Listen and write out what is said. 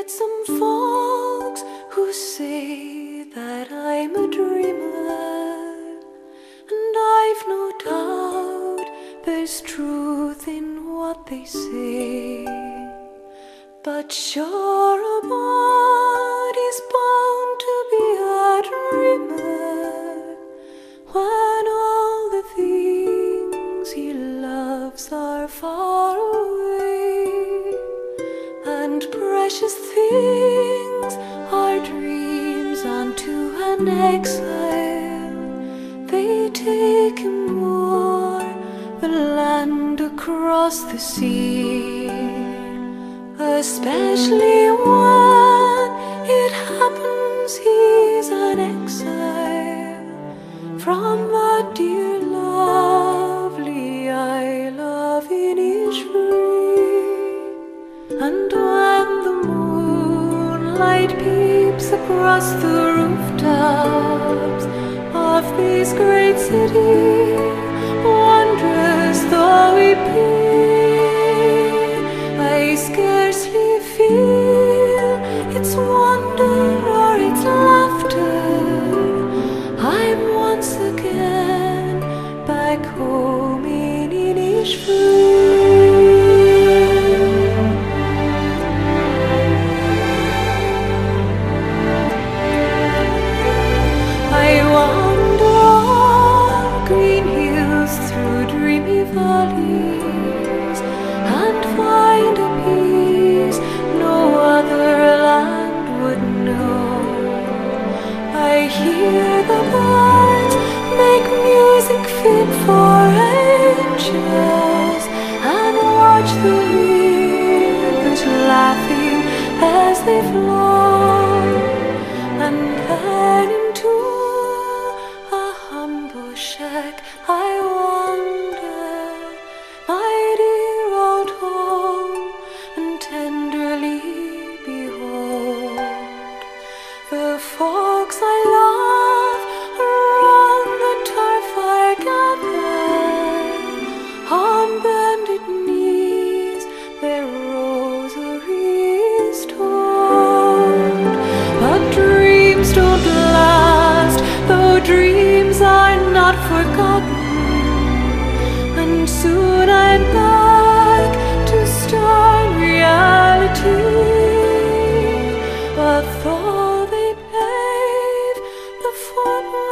some folks who say that I'm a dreamer, and I've no doubt there's truth in what they say. But sure, a body's bound to be a dreamer when all the things he loves are far away, and precious things are dreams unto an exile. They take him o'er the land across the sea, especially when it happens he's an exile from the dear lovely Isle of Innisfree. And when the moonlight peeps across the rooftops of this great city, wondrous though it be, I scarcely feel its wonder or its laughter. I'm once again back home in Innisfree. I wander on green hills through dreamy valleys and find a peace no other land would know. I hear the birds make music fit for angels, and watch the rivers laughing as they flow. And then into a humble shack I wander, my dear old home, and tenderly behold the folks I love around the turf are gathered on bended knees, their rosaries told. But dreams don't last, though dreams are not forgotten, and soon I'm back to stern reality. But though they pave the footway